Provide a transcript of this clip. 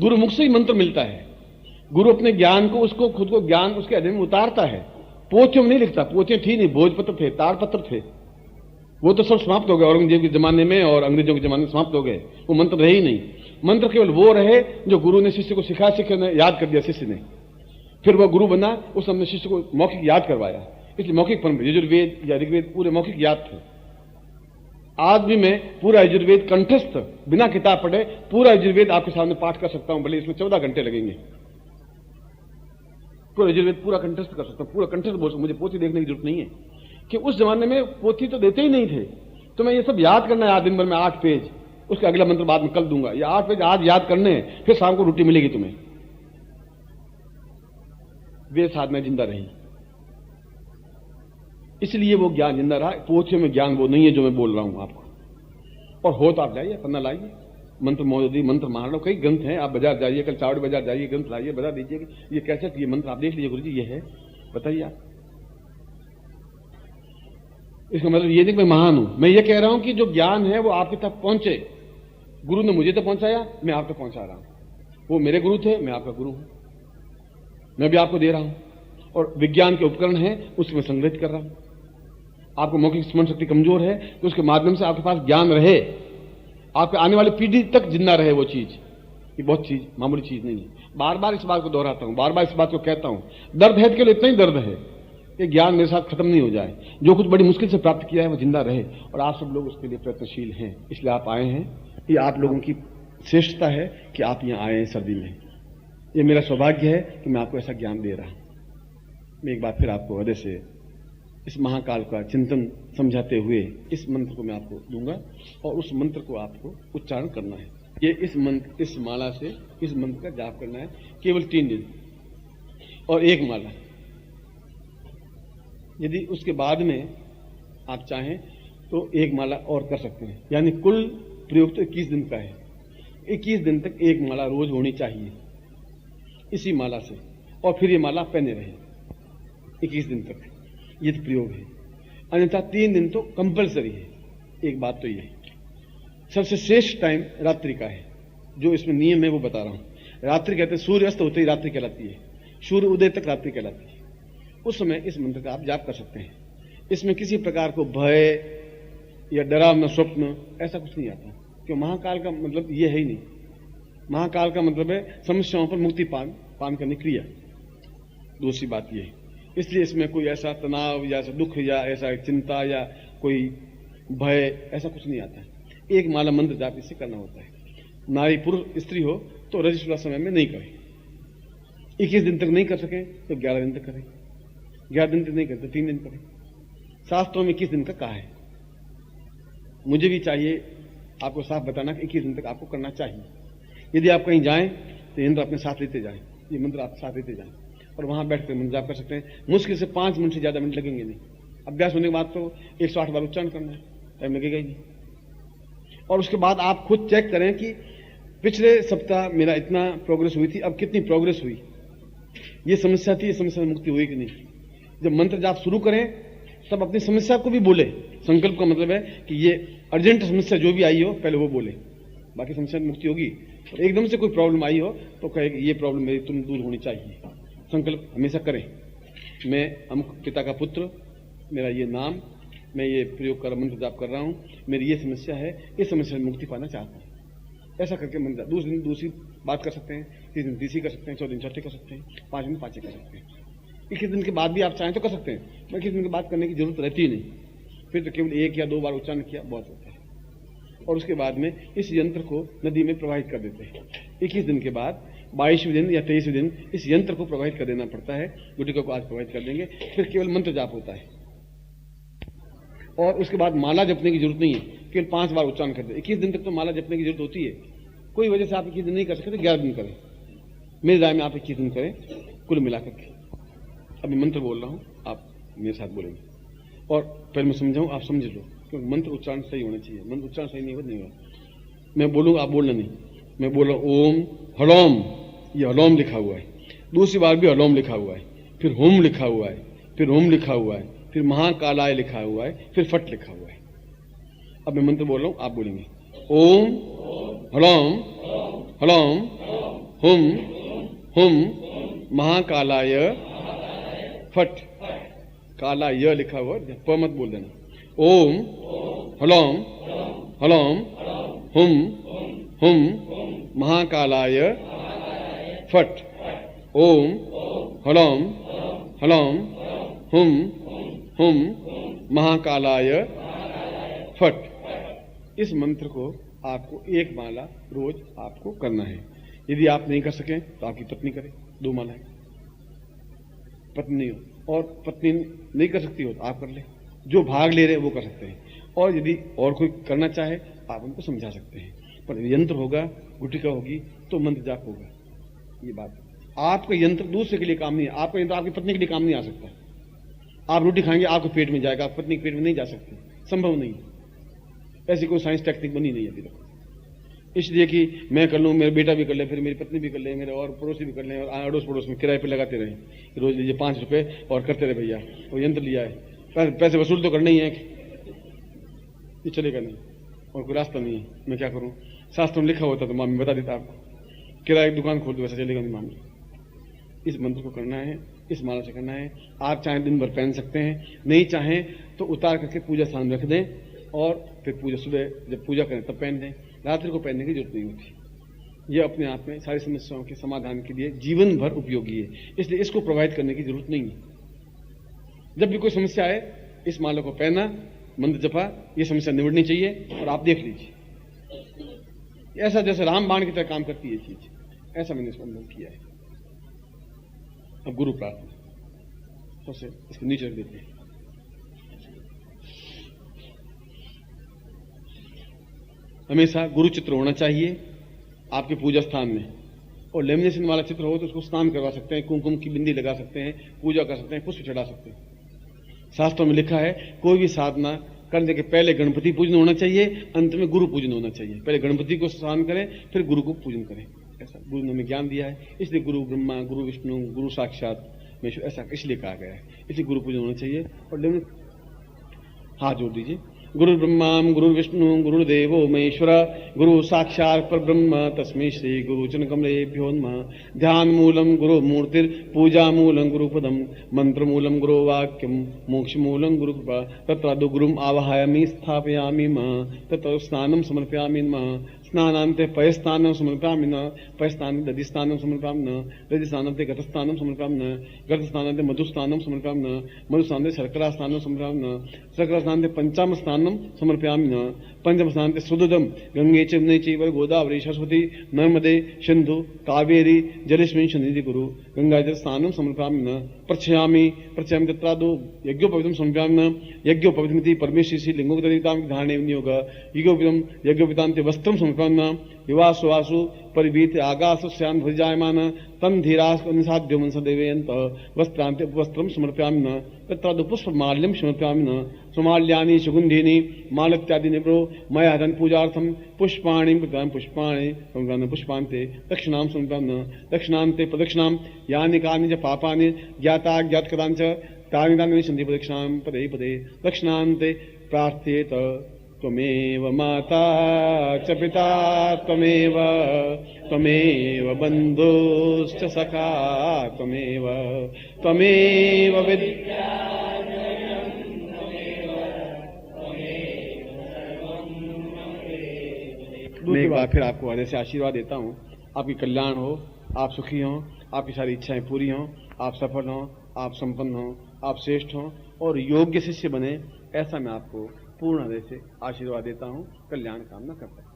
गुरुमुख से ही मंत्र मिलता है। गुरु अपने ज्ञान को, उसको खुद को ज्ञान उसके अध्ययन में उतारता है। पोथियों में नहीं लिखता, पोथियां थी नहीं, भोजपत्र थे, ताड़पत्र थे, वो तो सब समाप्त हो गए औरंगजेब के जमाने में और अंग्रेजों के जमाने में समाप्त हो गए। वो मंत्र रहे ही नहीं। मंत्र केवल वो रहे जो गुरु ने शिष्य को सिखाया, शिष्य ने याद कर दिया, शिष्य ने फिर वो गुरु बना, उसने अपने शिष्य को मौखिक याद करवाया। इसलिए मौखिक परंपरा, यजुर्वेद या ऋग्वेद पूरे मौखिक याद थे। आज भी मैं पूरा यजुर्वेद कंठस्थ बिना किताब पढ़े पूरा यजुर्वेद आपके सामने पाठ कर सकता हूं, भले इसमें 14 घंटे लगेंगे। पूरा यजुर्वेद पूरा कंठस्थ कर सकता हूं, पूरा कंठस्थ बोल सकता हूं। मुझे पोथी देखने की जरूरत नहीं है कि उस जमाने में पोथी तो देते ही नहीं थे। तो मैं ये सब याद करना है आज दिन भर में 8 पेज, उसका अगला मंत्र बाद में कल दूंगा। ये 8 पेज आज याद करने हैं, फिर शाम को रोटी मिलेगी तुम्हें। वे साधना जिंदा रही, इसलिए वो ज्ञान जिंदा रहा। पोथियों में ज्ञान वो नहीं है जो मैं बोल रहा हूं आपको। और हो तो आप जाइए, पन्ना लाइए, मंत्र महोदय मंत्र महाराणा कई ग्रंथ हैं। आप बाजार जाइए, कल चावड़ी बाजार जाइए, ग्रंथ लाइए, बता दीजिए कि ये कैसे, ये मंत्र आप देख लीजिए गुरु जी ये है, बताइए आप। इसका मतलब ये नहीं कि मैं महान हूं, मैं ये कह रहा हूं कि जो ज्ञान है वो आपके तक पहुंचे। गुरु ने मुझे तो पहुंचाया, मैं आप तक पहुंचा रहा हूं। वो मेरे गुरु थे, मैं आपका गुरु हूं, मैं भी आपको दे रहा हूं। और विज्ञान के उपकरण हैं, उसमें संग्रहित कर रहा हूं। आपको मौखिक स्मरण शक्ति कमजोर है तो उसके माध्यम से आपके पास ज्ञान रहे, आपके आने वाली पीढ़ी तक जिंदा रहे वो चीज। ये बहुत चीज, मामूली चीज नहीं है। बार बार इस बात को दोहराता हूं, बार बार इस बात को कहता हूं। दर्द है केवल इतना ही दर्द है कि ज्ञान मेरे साथ खत्म नहीं हो जाए। जो कुछ बड़ी मुश्किल से प्राप्त किया है वो जिंदा रहे, और आप सब लोग उसके लिए प्रयत्नशील हैं। इसलिए आप आए हैं। ये आप लोगों की श्रेष्ठता है कि आप यहां आए हैं सर्दी में। ये मेरा सौभाग्य है कि मैं आपको ऐसा ज्ञान दे रहा हूं। मैं एक बार फिर आपको हृदय से इस महाकाल का चिंतन समझाते हुए इस मंत्र को मैं आपको दूंगा, और उस मंत्र को आपको उच्चारण करना है। ये इस मंत्र, इस माला से इस मंत्र का जाप करना है केवल 3 दिन और 1 माला। यदि उसके बाद में आप चाहें तो 1 माला और कर सकते हैं, यानी कुल प्रयोग तो 21 दिन का है। 21 दिन तक 1 माला रोज होनी चाहिए इसी माला से, और फिर ये माला पहने रहे 21 दिन तक। ये तो प्रयोग है, अन्यथा 3 दिन तो कंपलसरी है। एक बात तो ये सबसे श्रेष्ठ टाइम रात्रि का है, जो इसमें नियम है वो बता रहा हूं। रात्रि कहते हैं सूर्य अस्त होते ही रात्रि कहलाती है, सूर्य उदय तक रात्रि कहलाती है। उस समय इस मंत्र का आप जाप कर सकते हैं। इसमें किसी प्रकार को भय या डरावना स्वप्न ऐसा कुछ नहीं आता, क्यों महाकाल का मतलब ये है ही नहीं। महाकाल का मतलब है समस्याओं पर मुक्ति पान करने की क्रिया। दूसरी बात ये है, इसलिए इसमें कोई ऐसा तनाव या ऐसा दुख या ऐसा चिंता या कोई भय ऐसा कुछ नहीं आता है। 1 माला मंत्र जाप इससे करना होता है। नारी पुरुष स्त्री हो तो रजस्वला समय में नहीं करें। 21 दिन तक नहीं कर सकें तो 11 दिन तक करें, 11 दिन तक नहीं करते 3 दिन करें। शास्त्रों में 21 दिन का कहा है। मुझे भी चाहिए आपको साफ बताना कि 21 दिन तक आपको करना चाहिए। यदि आप कहीं जाएं तो यंत्र अपने साथ लेते जाएं, ये मंत्र आप साथ लेते जाएं और वहां बैठकर मंत्र जाप कर सकते हैं। मुश्किल से 5 मिनट से ज्यादा मिनट लगेंगे नहीं। अभ्यास होने के बाद तो 108 बार उच्चारण करना है, टाइम लगेगा ही नहीं। और उसके बाद आप खुद चेक करें कि पिछले सप्ताह मेरा इतना प्रोग्रेस हुई थी, अब कितनी प्रोग्रेस हुई। ये समस्या थी, ये समस्या में मुक्ति हुई कि नहीं। जब मंत्र जाप शुरू करें तब अपनी समस्या को भी बोले। संकल्प का मतलब है कि ये अर्जेंट समस्या जो भी आई हो पहले वो बोले, बाकी समस्या में मुक्ति होगी। और एकदम से कोई प्रॉब्लम आई हो तो कहे कि ये प्रॉब्लम मेरी तुम दूर होनी चाहिए। संकल्प हमेशा करें, मैं अमुक पिता का पुत्र, मेरा ये नाम, मैं ये प्रयोग कर मंत्र जाप कर रहा हूं, मेरी ये समस्या है, इस समस्या से मुक्ति पाना चाहता हूं। ऐसा करके मंत्र दूसरे दिन दूसरी बात कर सकते हैं, 3 दिन तीसरी कर सकते हैं, 4 दिन चौथी कर सकते हैं, 5 दिन 5 कर सकते हैं। 21 दिन के बाद भी आप चाहें तो कर सकते हैं। 21 दिन के बाद करने की जरूरत रहती ही नहीं, फिर तो केवल 1 या 2 बार उच्चारण किया बहुत होता है। और उसके बाद में इस यंत्र को नदी में प्रवाहित कर देते हैं। 21 दिन के बाद 22वें दिन या 23वें दिन इस यंत्र को प्रवाहित कर देना पड़ता है। गुटिका को आज प्रवाहित कर देंगे, फिर केवल मंत्र जाप होता है। और उसके बाद माला जपने की जरूरत नहीं है, केवल 5 बार उच्चारण करते हैं। 21 दिन तक तो माला जपने की जरूरत होती है। कोई वजह से आप 21 दिन नहीं कर सकते, 11 दिन करें। मेरी राय में आप 21 दिन करें कुल मिलाकर के। अभी मंत्र बोल रहा हूं, आप मेरे साथ बोलेंगे। और पहले मैं समझाऊं, आप समझ लो, क्योंकि मंत्र उच्चारण सही होना चाहिए। मंत्र उच्चारण सही नहीं होगा। मैं बोलूंगा, आप बोलना नहीं। मैं बोल रहा हूं ओम हलोम, ये हलोम लिखा हुआ है। दूसरी बार भी हलोम लिखा हुआ है, फिर होम लिखा हुआ है, फिर होम लिखा हुआ है, फिर महाकालाय लिखा हुआ है, फिर फट लिखा हुआ है। अब मैं मंत्र बोल रहा हूं, आप बोलेंगे ओम हलोम हलोम हुम हुम महाकालाय फट, काला य लिखा हुआ प मत बोल देना। ओम हलोम हलोम हुम हुम महाकालाय फट, ओम हलोम हलोम हुम हुम महाकालाय फट। इस मंत्र को आपको एक माला रोज आपको करना है। यदि आप नहीं कर सकें तो आपकी पत्नी करे, 2 मालाएं। पत्नी हो और पत्नी नहीं कर सकती हो तो आप कर ले, जो भाग ले रहे हैं वो कर सकते हैं। और यदि और कोई करना चाहे आप उनको समझा सकते हैं। पर यंत्र होगा, गुटिका होगी तो मंत्र जाप होगा। ये बात, आपका यंत्र दूसरे के लिए काम नहीं है, आपका यंत्र आपकी पत्नी के लिए काम नहीं आ सकता। आप रोटी खाएंगे आपके पेट में जाएगा, पत्नी के पेट में नहीं जा सकती, संभव नहीं। ऐसी कोई साइंस टेक्निक बनी नहीं है अभी तक। इसलिए कि मैं कर लूँ, मेरा बेटा भी कर ले, फिर मेरी पत्नी भी कर ले, मेरे और पड़ोसी भी कर लें, और अड़ोस पड़ोस में किराए पे लगाते रहें, रोज लीजिए 5 रुपए और करते रहे भैया, वो यंत्र लिया है, पैसे वसूल तो करने ही है, ये चलेगा नहीं और कोई रास्ता नहीं है। मैं क्या करूँ, शास्त्र में लिखा होता तो मामी बता देता आपको, किराए की दुकान खोल दो, वैसा चलेगा नहीं मामला। इस मंत्र को करना है, इस माला से करना है। आप चाहें दिन भर पहन सकते हैं, नहीं चाहें तो उतार करके पूजा स्थान में रख दें और फिर पूजा सुबह जब पूजा करें तब पहन दें। रात्रि को पहनने की जरूरत नहीं होती। यह अपने आप में सारी समस्याओं के समाधान के लिए जीवन भर उपयोगी है, इसलिए इसको प्रोवाइड करने की जरूरत नहीं है। जब भी कोई समस्या आए इस माला को पहना, मंत्र जपा, ये समस्या निबड़नी चाहिए और आप देख लीजिए। ऐसा जैसे रामबाण की तरह काम करती है चीज, ऐसा मैंने इसको अनुभव किया है। अब गुरु प्रार्थना सबसे इसको नीचे रख देते हैं। हमेशा गुरु चित्र होना चाहिए आपके पूजा स्थान में, और लेमिनेशन वाला चित्र हो तो उसको स्नान करवा सकते हैं, कुमकुम की बिंदी लगा सकते हैं, पूजा कर सकते हैं, पुष्प चढ़ा सकते हैं। शास्त्रों में लिखा है कोई भी साधना करने के पहले गणपति पूजन होना चाहिए, अंत में गुरु पूजन होना चाहिए। पहले गणपति को स्नान करें फिर गुरु को पूजन करें, ऐसा गुरु ने हमें ज्ञान दिया है। इसलिए गुरु ब्रह्मा, गुरु विष्णु, गुरु साक्षात में ऐसा इसलिए कहा गया है, इसलिए गुरु पूजन होना चाहिए। और हाथ जोड़ दीजिए। गुरु ब्रह्मा गुरु विष्णु गुरुदेवो महेश्वर गुरु साक्षात् परब्रह्म तस्मै श्री गुरुचरण कमलेभ्यो नमः। ध्यान मूलम गुरु मूर्तिर पूजा मूलम गुरुपदम मंत्र मूलम गुरु वाक्यम मोक्ष मूलम गुरु कृपा। तत्र गुरुम आवाहयामि स्थापयामि तत्र स्नानं समर्पयामि स्नानान्ते पयस्नानं समर्पयामि पयस्नान्ते दधिस्नानं समर्पयामि दधिस्नानान्ते घटस्नानं समर्पयामि घटस्नानान्ते मधुस्नानं समर्पयामि मधुस्नानान्ते शर्करा स्नानं समर्पयामि शर्करा स्नानान्ते पंचाम स्नानं समर्पयामि पंचम स्नानान्ते सुदुदम गंगे च यमुने चैव गोदावरी सरस्वती नर्मदे सिंधु कावेरी जलेस्मिन् सन्निधि कुरु गंगाजल स्नानं समर्पयामि प्रक्षयामि प्रक्षयामि तत्रादो यज्ञोपवीतं समर्पयामि यज्ञोपवीतमिति परमेश्वरी लिंगोपवीतां धारणे विनियोग यज्ञोपवीतान्ते वस्त्रं समर्पयामि युवासु वासु परिभीत आगासस्यान् भुजायमान तन् धीरास निसाध्यो मनसा देवयन्त वस्त्रान्ते वस्त्रं समर्पयामि तत्रादो पुष्पमाल्यं समर्पयामि सुमाल्यानि सुगन्धीनि मालत्यादीनि प्रो मया हरन् पूजार्थं पुष्पाणि पुष्पाणि पुष्पान्ते दक्षिणां समर्पयामि दक्षिणान्ते प्रदक्षिणां यानि कानि च पापानि ज्ञाता ज्ञातकृतानि च तानि तानि सन्ति प्रदक्षिणां पदे पदे दक्षिणान्ते प्रार्थयेत त्वमेव माता च पिता त्वमेव त्वमेव बन्धुश्च सखा त्वमेव त्वमेव विद्या। मैं एक बार फिर आपको हृदय से आशीर्वाद देता हूँ, आपकी कल्याण हो, आप सुखी हों, आपकी सारी इच्छाएं पूरी हों, आप सफल हों, आप संपन्न हों, आप श्रेष्ठ हों और योग्य शिष्य बने, ऐसा मैं आपको पूर्ण हृदय से आशीर्वाद देता हूँ, कल्याण कामना करता हूँ।